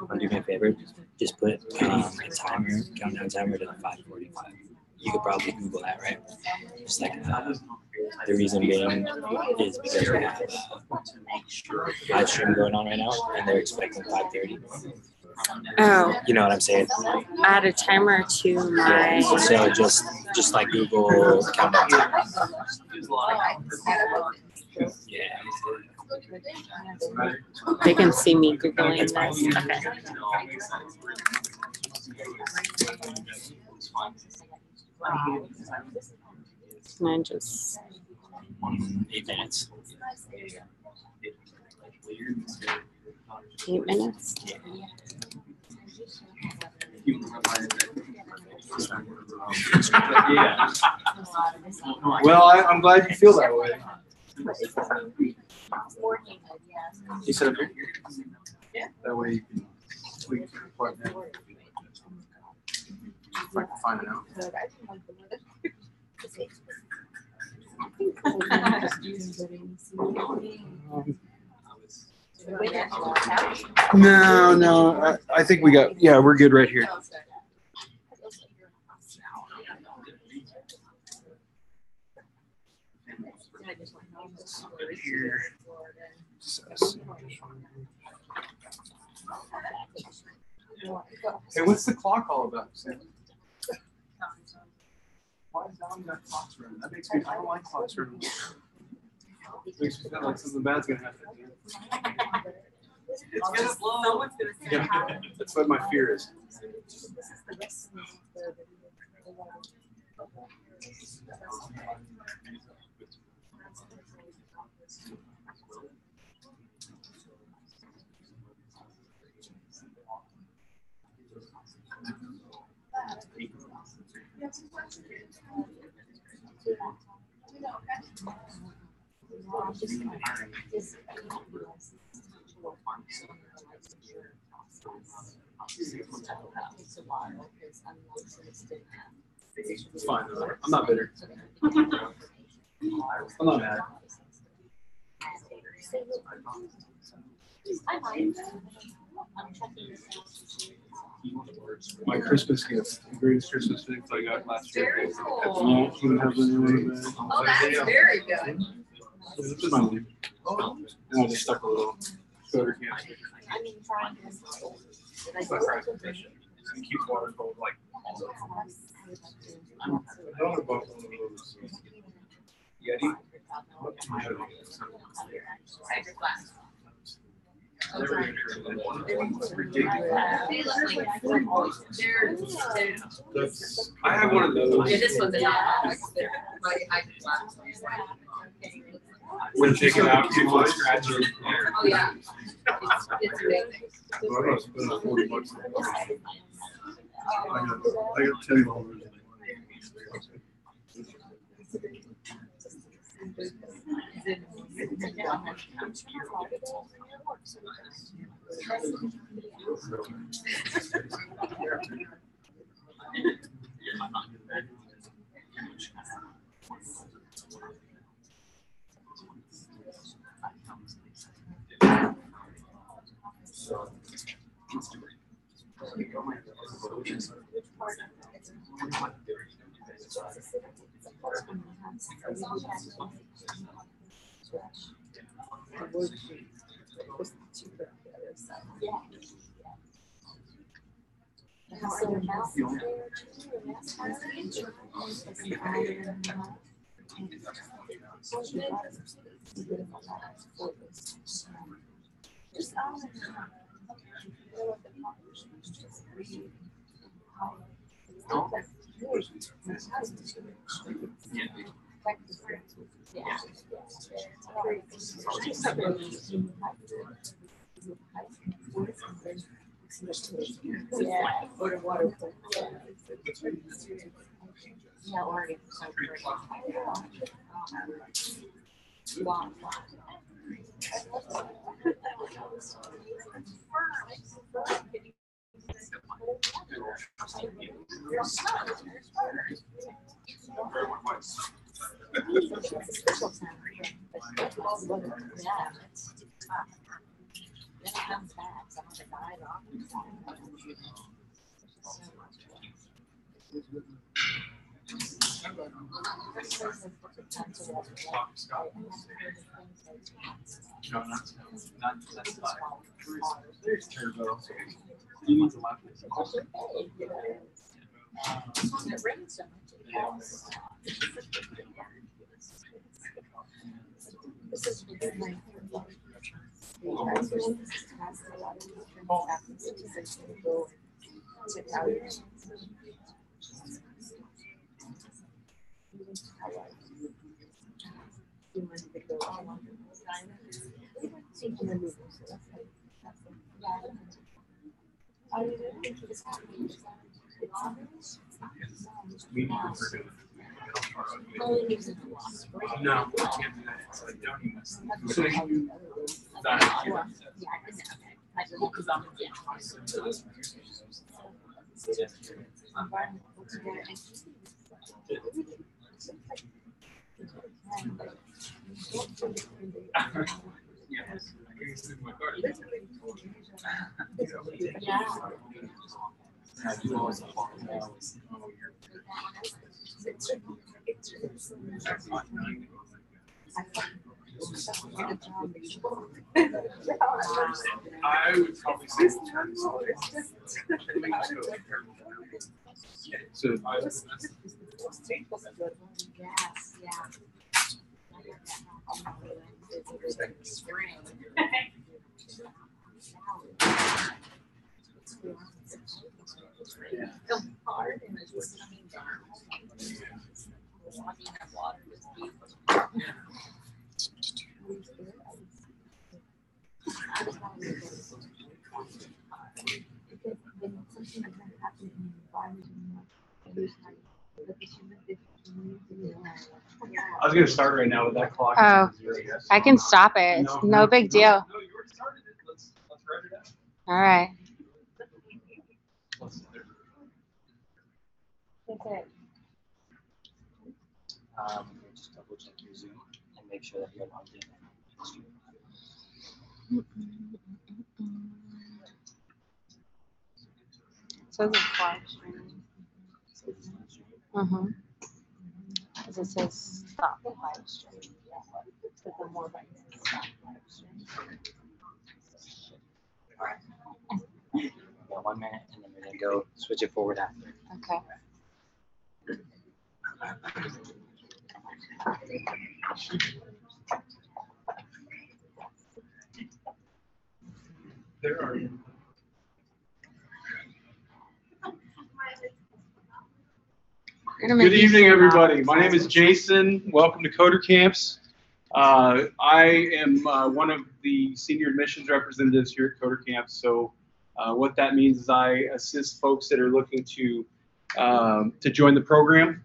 I'll do me a favor. Just put a timer, countdown timer to 5:45. You could probably Google that, right? Just like the reason being is because we have live stream going on right now, and they're expecting 5:30. Oh. You know what I'm saying? Add a timer to my. Yeah, so just like Google countdown timer. Yeah. They can see me Googling this. Okay. Can I just 8 minutes. 8 minutes? Well, I'm glad you feel that way. You said it. Yeah. That way you can tweak your appointment. If I can find it out. No. I think we got. Yeah, we're good right here. Here. Hey, what's the clock all about, Sam? Why is that on that clock's running? That makes me. I don't like clocks running. Makes me feel like something bad's gonna happen. It's gonna slow. Someone's gonna say Yeah, that's what my fear is. It's fine. I'm not bitter. I'm not mad. My Christmas gift, the greatest Christmas gift I got last year. Very cool. Oh, that's very good. This is my name. And I just stuck a little soda can. Keep water cold like. I don't know about one of those Yeti. I have one of those. Yeah, this one's When take it out, people scratch it. Oh yeah. It's amazing. I'm not spending $40. I got $10. No, not that's not. There's turbo. He needs a lot. This is my No, I can't do that. It's like, don't even. So you. I would probably say so I was going to start right now with that clock. Oh, I can stop it. It's no big deal. No, you already started it. Let's write it out. All right. Just double check your Zoom and make sure that you're logged in. So it's live streaming. Because it says stop live stream. But the more buttons say stop live stream. Got 1 minute, and then we're gonna go switch it forward after. Okay. There are. Good evening, everybody. My name is Jason. Welcome to Coder Camps. I am one of the senior admissions representatives here at Coder Camps. So what that means is I assist folks that are looking to join the program.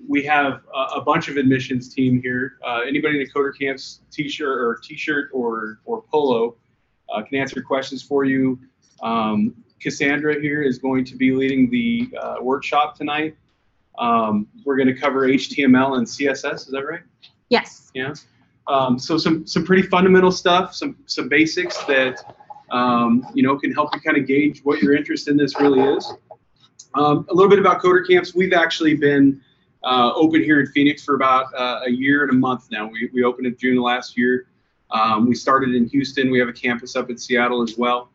We have a bunch of admissions team here. Anybody in a Coder Camps t-shirt or polo can answer questions for you. Cassandra here is going to be leading the workshop tonight. We're going to cover HTML and CSS. Is that right? Yes. Yeah. So some pretty fundamental stuff, some basics that can help you kind of gauge what your interest in this really is. A little bit about Coder Camps. We've actually been open here in Phoenix for about a year and a month now. We opened in June of last year. We started in Houston. We have a campus up in Seattle as well.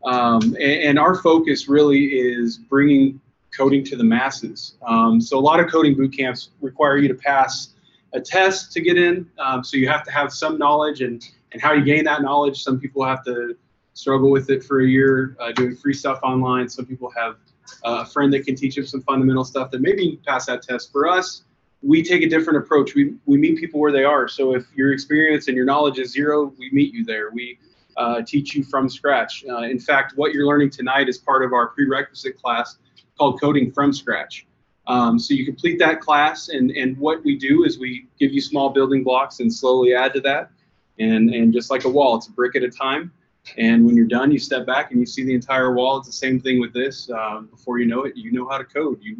And our focus really is bringing coding to the masses. So a lot of coding boot camps require you to pass a test to get in. So you have to have some knowledge, and how you gain that knowledge. Some people have to struggle with it for a year doing free stuff online. Some people have a friend that can teach them some fundamental stuff that maybe you can pass that test. For us, we take a different approach. We meet people where they are. So if your experience and your knowledge is zero, we meet you there. We teach you from scratch. In fact, what you're learning tonight is part of our prerequisite class called Coding from Scratch. So you complete that class, and what we do is we give you small building blocks and slowly add to that. And just like a wall, it's a brick at a time. And when you're done, you step back and you see the entire wall. It's the same thing with this. Before you know it, you know how to code. You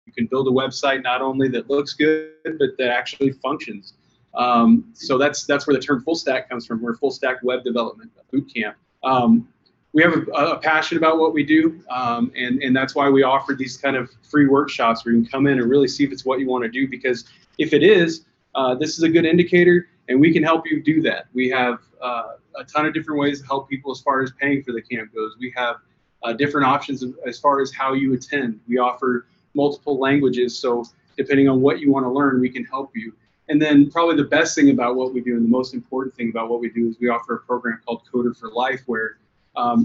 You can build a website not only that looks good, but that actually functions. So that's where the term full stack comes from. We're full stack web development boot camp. We have a passion about what we do, and that's why we offer these kind of free workshops where you can come in and really see if it's what you want to do, because if it is, this is a good indicator, and we can help you do that. We have a ton of different ways to help people as far as paying for the camp goes. We have different options as far as how you attend. We offer multiple languages, so depending on what you want to learn, we can help you. And then probably the best thing about what we do, and the most important thing about what we do, is we offer a program called Coder for Life, where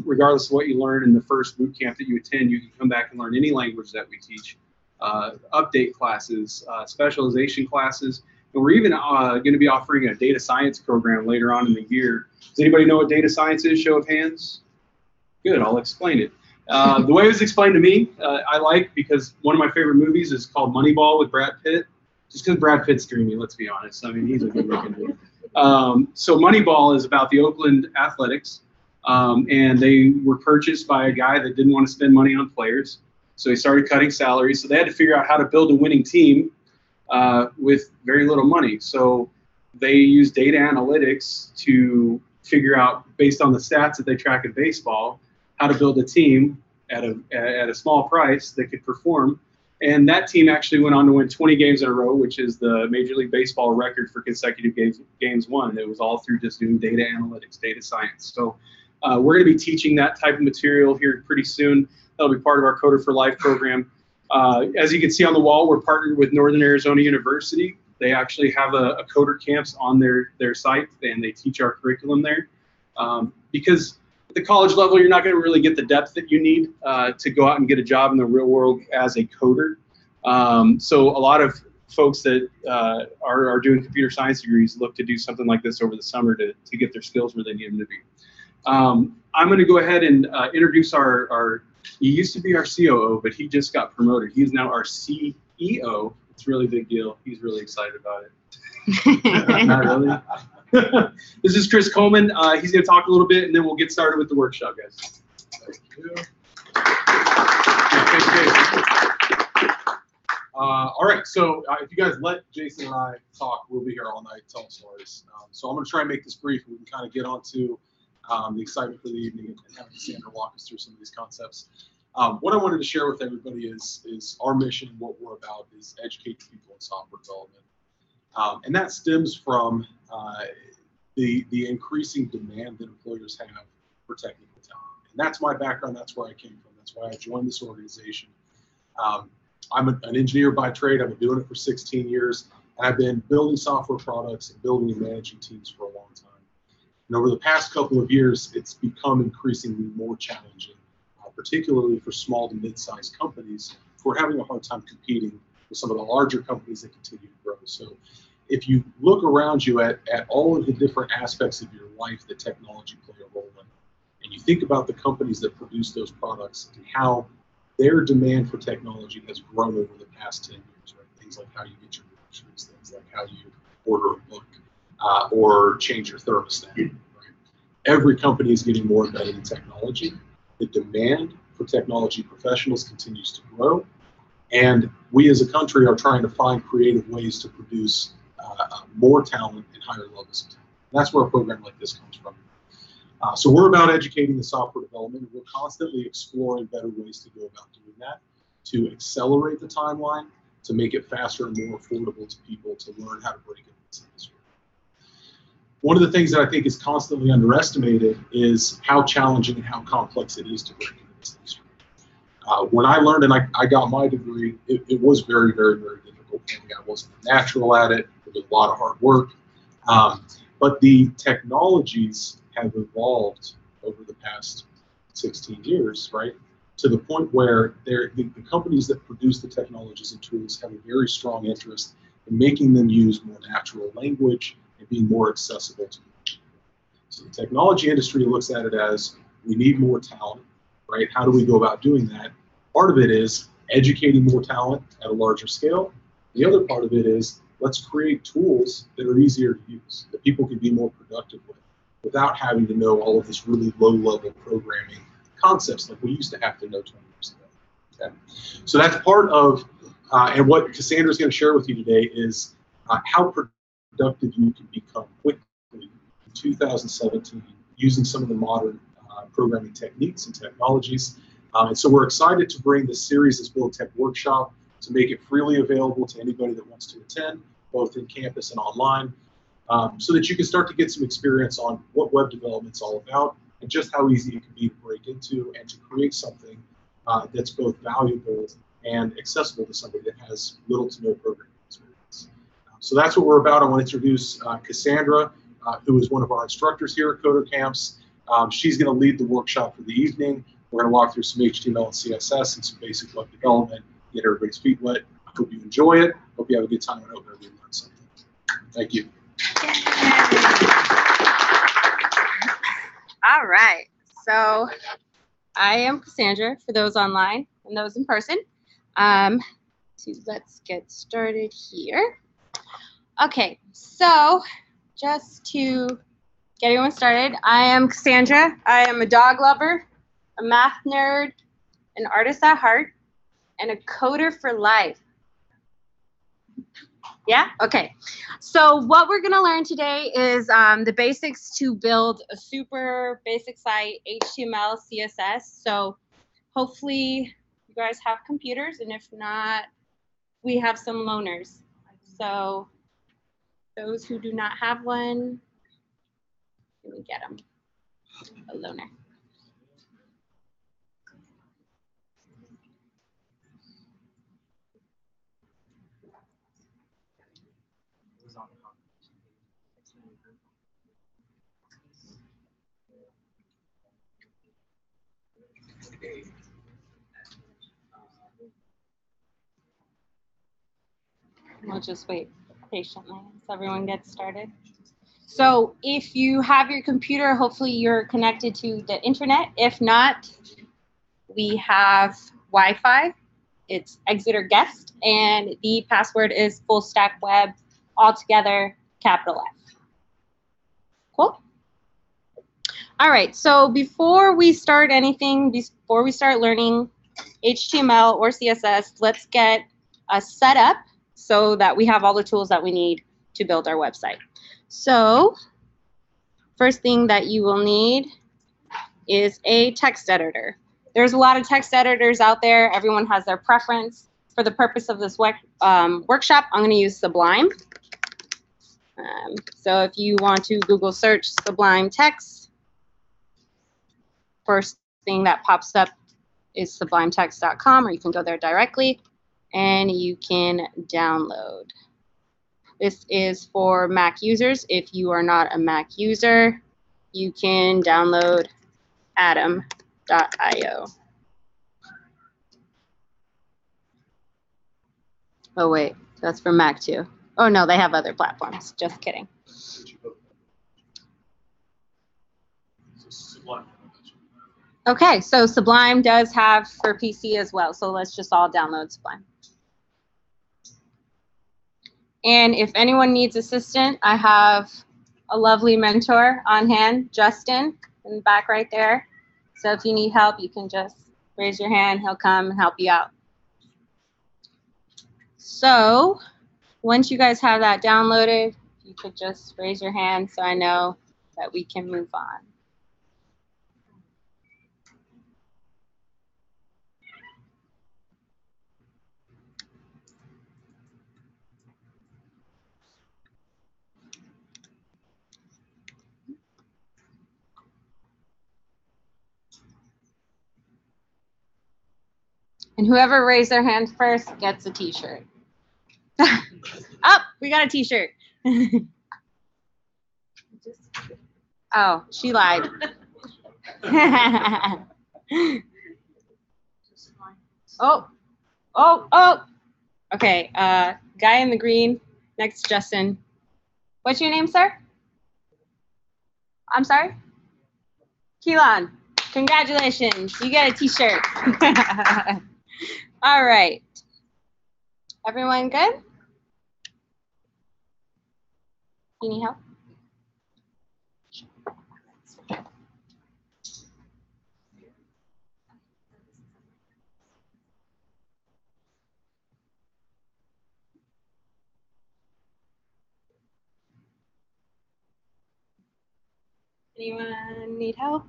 regardless of what you learn in the first boot camp that you attend, you can come back and learn any language that we teach, update classes, specialization classes, and we're even going to be offering a data science program later on in the year. Does anybody know what data science is? Show of hands. Good, I'll explain it. The way it was explained to me, I like, because one of my favorite movies is called Moneyball with Brad Pitt. Just because Brad Pitt's dreamy, let's be honest. I mean, he's a good-looking dude. So Moneyball is about the Oakland Athletics, and they were purchased by a guy that didn't want to spend money on players. So he started cutting salaries. So they had to figure out how to build a winning team with very little money. So they used data analytics to figure out, based on the stats that they track in baseball, how to build a team at a small price that could perform. And that team actually went on to win 20 games in a row, which is the Major League Baseball record for consecutive games won. It was all through just doing data analytics, data science. So we're going to be teaching that type of material here pretty soon. That'll be part of our Coder for Life program. As you can see on the wall, we're partnered with Northern Arizona University. They actually have a coder camps on their site, and they teach our curriculum there. Because at the college level, you're not going to really get the depth that you need to go out and get a job in the real world as a coder. So a lot of folks that are doing computer science degrees look to do something like this over the summer to get their skills where they need them to be. I'm going to go ahead and introduce he used to be our COO, but he just got promoted. He is now our CEO. It's a really big deal. He's really excited about it. Not really. This is Chris Coleman. He's going to talk a little bit, and then we'll get started with the workshop, guys. Thank you. All right, so if you guys let Jason and I talk, we'll be here all night telling stories. So I'm going to try and make this brief, and we can kind of get on to the excitement for the evening and have Cassandra walk us through some of these concepts. What I wanted to share with everybody is our mission, what we're about, is educate people in software development. And that stems from the increasing demand that employers have for technical talent. And that's my background, that's where I came from, that's why I joined this organization. I'm an engineer by trade. I've been doing it for 16 years, and I've been building software products and building and managing teams for a long time. And over the past couple of years, it's become increasingly more challenging, particularly for small to mid-sized companies who are having a hard time competing with some of the larger companies that continue to grow. So if you look around you at all of the different aspects of your life that technology play a role in, and you think about the companies that produce those products and how their demand for technology has grown over the past 10 years, right? Things like how you get your groceries, things like how you order a book or change your thermostat. Right? Every company is getting more embedded in technology. The demand for technology professionals continues to grow, and we as a country are trying to find creative ways to produce more talent and higher levels of talent. And that's where a program like this comes from. So we're about educating the software development. We're constantly exploring better ways to go about doing that, to accelerate the timeline, to make it faster and more affordable to people to learn how to break into this industry. One of the things that I think is constantly underestimated is how challenging and how complex it is to break into this industry. When I learned and I got my degree, it was very, very, very difficult. I wasn't natural at it. It was a lot of hard work. But the technologies have evolved over the past 16 years, right? To the point where the companies that produce the technologies and tools have a very strong interest in making them use more natural language and being more accessible to people. So the technology industry looks at it as, we need more talent, right? How do we go about doing that? Part of it is educating more talent at a larger scale. The other part of it is, let's create tools that are easier to use, that people can be more productive with, without having to know all of this really low-level programming concepts like we used to have to know 20 years ago. Okay? So that's part of And what Cassandra is going to share with you today is how productive you can become quickly in 2017 using some of the modern programming techniques and technologies. And so we're excited to bring this series, this Build Tech Workshop, to make it freely available to anybody that wants to attend, both in campus and online, so that you can start to get some experience on what web development is all about and just how easy it can be to break into and to create something that's both valuable and accessible to somebody that has little to no programming experience. So that's what we're about. I want to introduce Cassandra, who is one of our instructors here at Coder Camps. She's going to lead the workshop for the evening. We're going to walk through some HTML and CSS and some basic web development, get everybody's feet wet. I hope you enjoy it. Hope you have a good time, and I hope everybody learns something. Thank you. All right. So I am Cassandra for those online and those in person. So let's get started here. Okay, so just to get everyone started, I am Cassandra. I am a dog lover, a math nerd, an artist at heart, and a coder for life. Yeah? Okay. So what we're going to learn today is the basics to build a super basic site, HTML, CSS. So hopefully you guys have computers, and if not, we have some loaners. So those who do not have one, let me get them a loaner. We'll just wait patiently as everyone gets started. So if you have your computer, hopefully you're connected to the internet. If not, we have Wi-Fi. It's exit or guest, and the password is full stack web, all together, capital F. Cool? All right, so before we start anything, before we start learning HTML or CSS, let's get a setup so that we have all the tools that we need to build our website. So first thing that you will need is a text editor. There's a lot of text editors out there. Everyone has their preference. For the purpose of this workshop, I'm going to use Sublime. So if you want to Google search Sublime text, first thing that pops up is sublimetext.com, or you can go there directly and you can download. This is for Mac users. If you are not a Mac user, you can download atom.io. Oh wait, that's for Mac too. Oh no, they have other platforms. Just kidding. Okay, so Sublime does have for PC as well, so let's just all download Sublime. And if anyone needs assistance, I have a lovely mentor on hand, Justin, in the back right there. So if you need help, you can just raise your hand. He'll come and help you out. So once you guys have that downloaded, you could just raise your hand so I know that we can move on. And whoever raised their hand first gets a t-shirt. Oh, we got a t-shirt. Oh, she lied. Oh. Okay, guy in the green next to Justin. What's your name, sir? I'm sorry? Keelan. Congratulations, you get a t-shirt. All right. Everyone good? You need help? Anyone need help?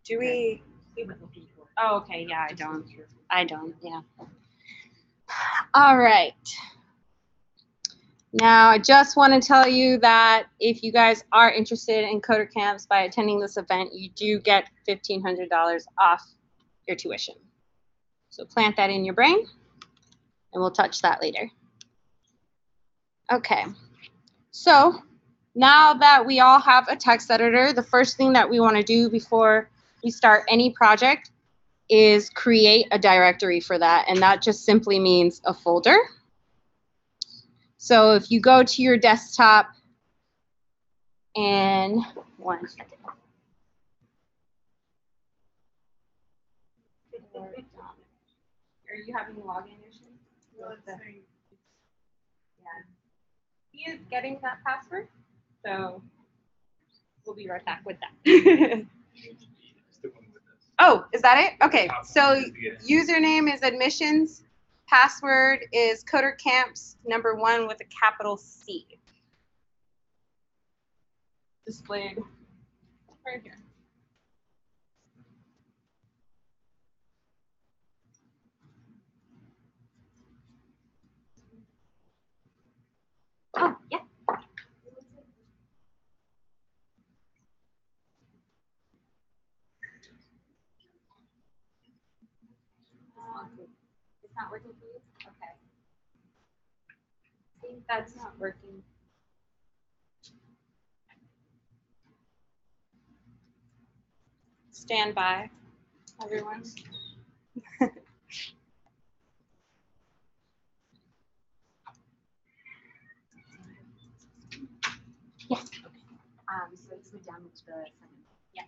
Do we? Oh, okay. Yeah, I don't. Yeah. All right. Now, I just want to tell you that if you guys are interested in Coder Camps by attending this event, you do get $1,500 off your tuition. So plant that in your brain, and we'll touch that later. Okay. So now that we all have a text editor, the first thing that we want to do before we start any project is create a directory for that, and that just simply means a folder. So if you go to your desktop and one second. Are you having login issues? Yeah. He is getting that password, so we'll be right back with that. Oh, is that it? Okay, so username is admissions, password is codercamps1 with a capital C. Displayed right here. Oh, yeah. It's not working for you? Okay. I think that's not working. Stand by, everyone. Yes. So it's the damage the second. Yeah.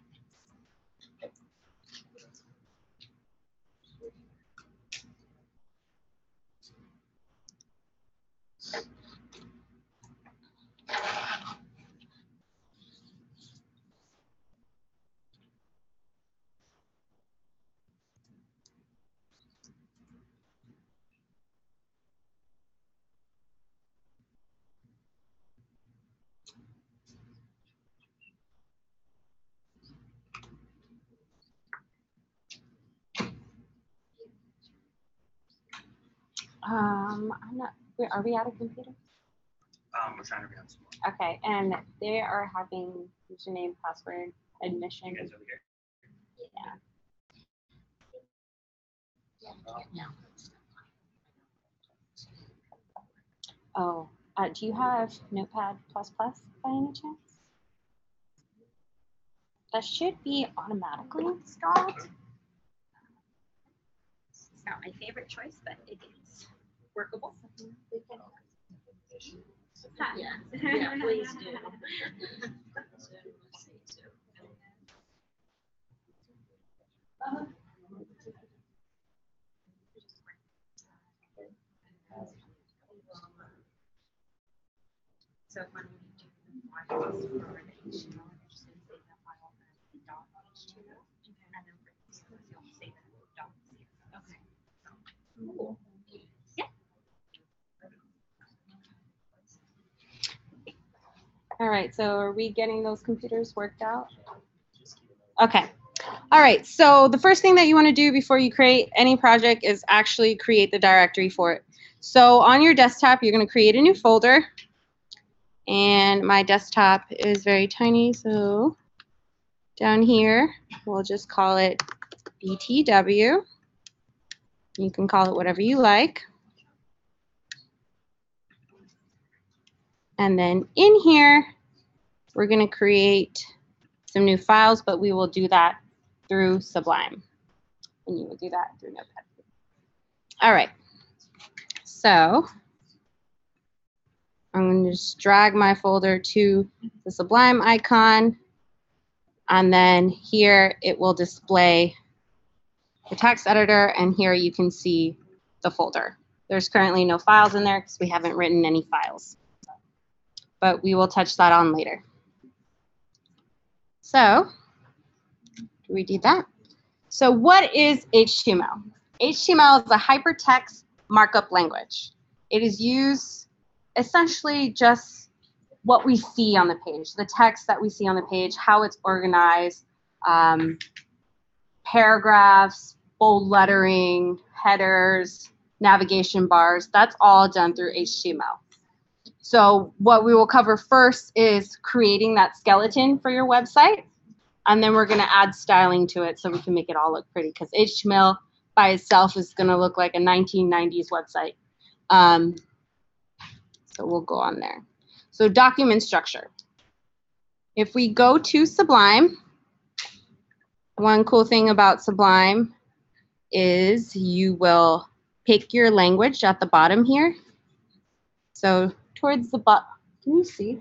I'm not. Are we out of computer? We're trying to be on some more. Okay, and they are having username, password, admission. You guys over here? Yeah. Oh, do you have Notepad++ by any chance? That should be automatically installed. It's not my favorite choice, but it is workable. Yeah, please do. So when we do the files for the HTML, you're just going to save that file as .html, and then for CSS, you'll save it as .css. Okay. Cool. Yeah. All right, so are we getting those computers worked out? Okay. All right, so the first thing that you want to do before you create any project is actually create the directory for it. So on your desktop, you're going to create a new folder. And my desktop is very tiny, so down here, we'll just call it BTW. You can call it whatever you like. And then in here, we're going to create some new files, but we will do that through Sublime. And you will do that through Notepad. All right. So I'm going to just drag my folder to the Sublime icon. And then here it will display the text editor. And here you can see the folder. There's currently no files in there because we haven't written any files. But we will touch that on later. So we did that. So what is HTML? HTML is a hypertext markup language. It is used essentially just what we see on the page, the text that we see on the page, how it's organized, paragraphs, bold lettering, headers, navigation bars. That's all done through HTML. So what we will cover first is creating that skeleton for your website. And then we're going to add styling to it so we can make it all look pretty, because HTML by itself is going to look like a 1990s website. So we'll go on there. So document structure. If we go to Sublime, one cool thing about Sublime is you will pick your language at the bottom here. So towards the bottom, can you see?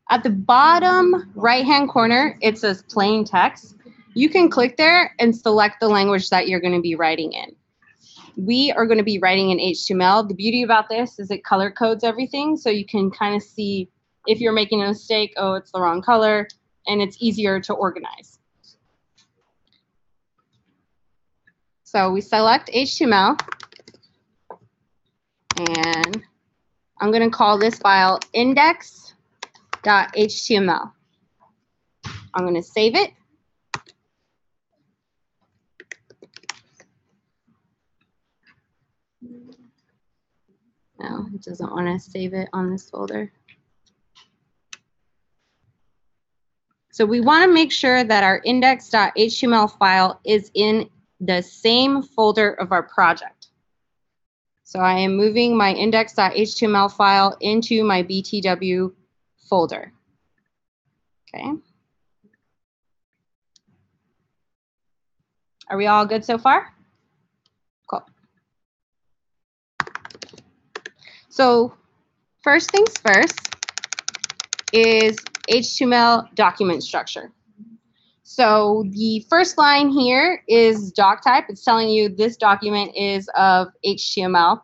At the bottom right-hand corner, it says plain text. You can click there and select the language that you're going to be writing in. We are going to be writing in HTML. The beauty about this is it color codes everything, so you can kind of see if you're making a mistake, oh, it's the wrong color, and it's easier to organize. So we select HTML, and I'm going to call this file index.html. I'm going to save it. No, it doesn't want to save it on this folder. So we want to make sure that our index.html file is in the same folder of our project. So I am moving my index.html file into my BTW folder. Okay. Are we all good so far? Cool. So first things first is HTML document structure. So the first line here is doc type. It's telling you this document is of HTML.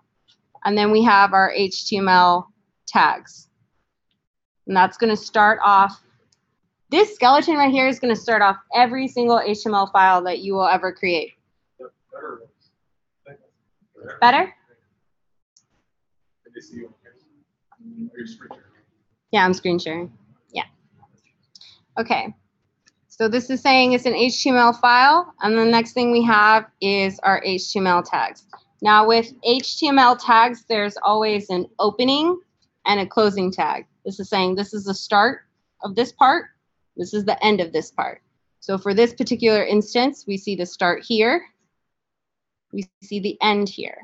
And then we have our HTML tags. And that's going to start off, this skeleton right here is going to start off every single HTML file that you will ever create. Better? Yeah, I'm screen sharing. Yeah. Okay. So this is saying it's an HTML file, and the next thing we have is our HTML tags. Now with HTML tags, there's always an opening and a closing tag. This is saying this is the start of this part, this is the end of this part. So for this particular instance, we see the start here, we see the end here.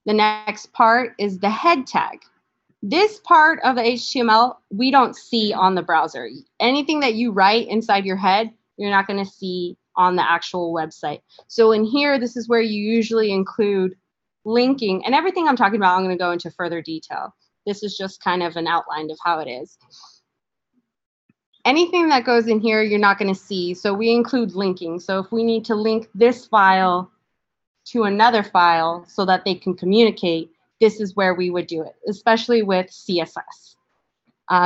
The next part is the head tag. This part of the HTML, we don't see on the browser. Anything that you write inside your head, you're not going to see on the actual website. So in here, this is where you usually include linking. And everything I'm talking about, I'm going to go into further detail. This is just kind of an outline of how it is. Anything that goes in here, you're not going to see. So we include linking. So if we need to link this file to another file so that they can communicate, this is where we would do it, especially with CSS.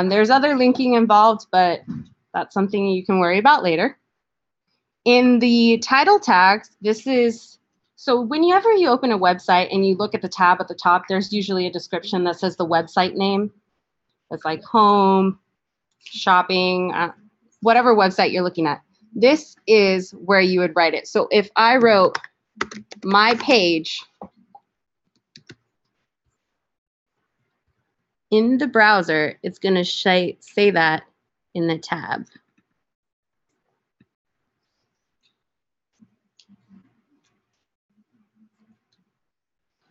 There's other linking involved, but that's something you can worry about later. In the title tags, this is, so whenever you open a website and you look at the tab at the top, there's usually a description that says the website name. It's like home, shopping, whatever website you're looking at. This is where you would write it. So if I wrote my page in the browser, it's going to say that in the tab.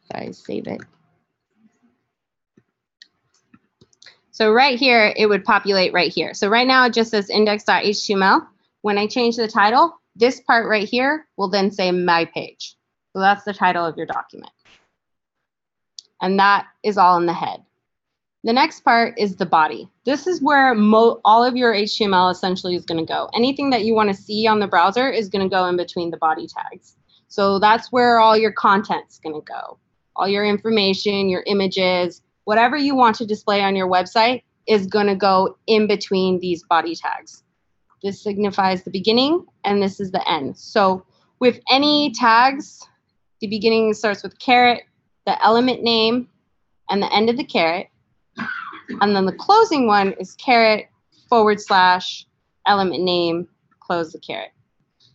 If I save it. So right here, it would populate right here. So right now, it just says index.html. When I change the title, this part right here will then say my page. So that's the title of your document. And that is all in the head. The next part is the body. This is where all of your HTML essentially is going to go. Anything that you want to see on the browser is going to go in between the body tags. So that's where all your content's going to go. All your information, your images, whatever you want to display on your website is going to go in between these body tags. This signifies the beginning, and this is the end. So with any tags, the beginning starts with caret, the element name, and the end of the caret. And then the closing one is caret / element name, close the caret.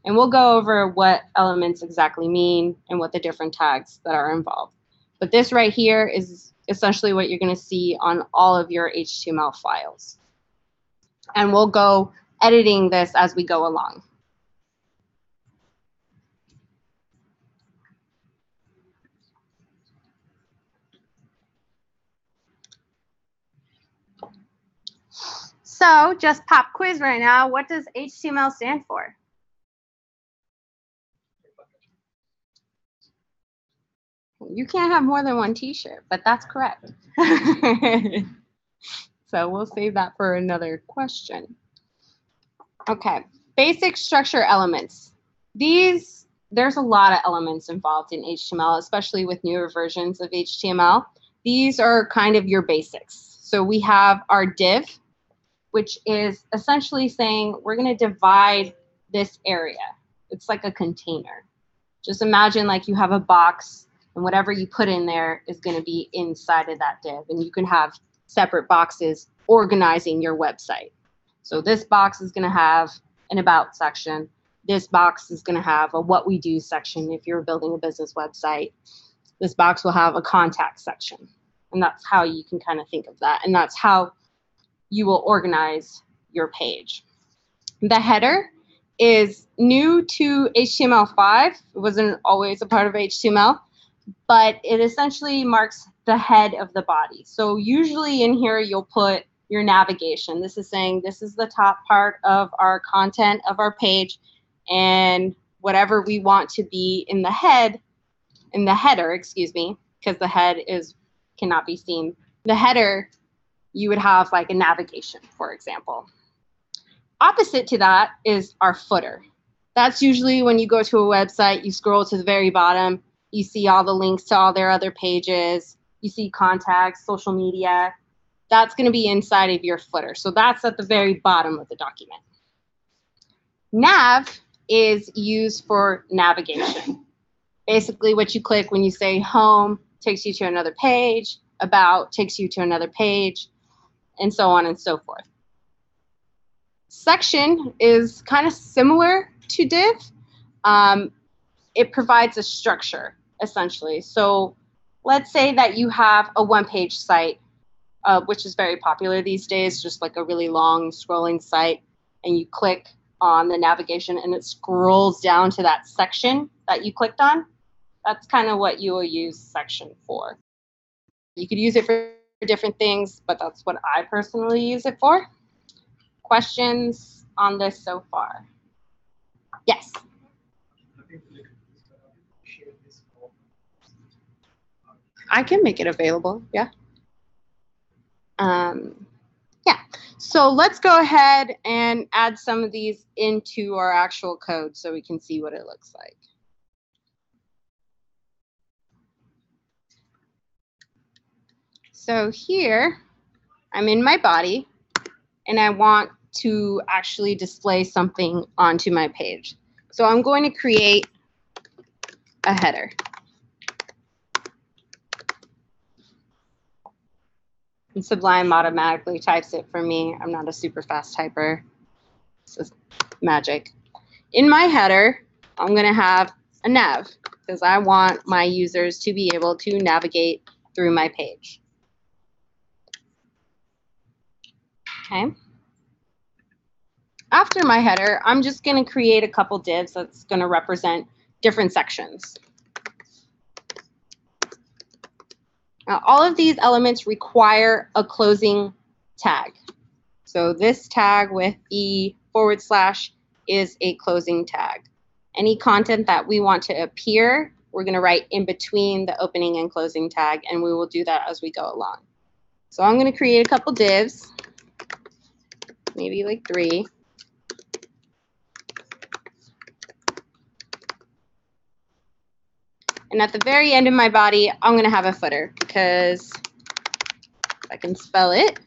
And we'll go over what elements exactly mean and what the different tags that are involved. But this right here is essentially what you're going to see on all of your HTML files. And we'll go editing this as we go along. So just pop quiz right now. What does HTML stand for? You can't have more than one t-shirt, but that's correct. So we'll save that for another question. Okay, basic structure elements. There's a lot of elements involved in HTML, especially with newer versions of HTML. These are kind of your basics. So we have our div, which is essentially saying we're going to divide this area. It's like a container. Just imagine like you have a box, and whatever you put in there is going to be inside of that div. And you can have separate boxes organizing your website. So this box is going to have an about section. This box is going to have a what we do section if you're building a business website. This box will have a contact section. And that's how you can kind of think of that. And that's how you will organize your page. The header is new to HTML5. It wasn't always a part of HTML, but it essentially marks the head of the body. So usually in here you'll put your navigation. This is saying this is the top part of our content of our page, and whatever we want to be in the header, excuse me, because the head cannot be seen. The header, you would have like a navigation, for example. Opposite to that is our footer. That's usually when you go to a website, you scroll to the very bottom, you see all the links to all their other pages, you see contacts, social media. That's going to be inside of your footer. So that's at the very bottom of the document. Nav is used for navigation. Basically what you click when you say home takes you to another page, about takes you to another page, and so on and so forth. Section is kind of similar to div. It provides a structure, essentially. So let's say that you have a one-page site, which is very popular these days, just like a really long scrolling site, and you click on the navigation and it scrolls down to that section that you clicked on. That's kind of what you will use section for. You could use it for different things, but that's what I personally use it for. Questions on this so far? Yes. I can make it available, yeah. Yeah, so let's go ahead and add some of these into our actual code so we can see what it looks like. So here, I'm in my body, and I want to actually display something onto my page. So I'm going to create a header. And Sublime automatically types it for me. I'm not a super fast typer. This is magic. In my header, I'm going to have a nav because I want my users to be able to navigate through my page. Okay. After my header, I'm just going to create a couple divs that's going to represent different sections. Now, all of these elements require a closing tag. So this tag with E / is a closing tag. Any content that we want to appear, we're going to write in between the opening and closing tag, and we will do that as we go along. So I'm going to create a couple divs, maybe like 3. And at the very end of my body, I'm going to have a footer because if I can spell it,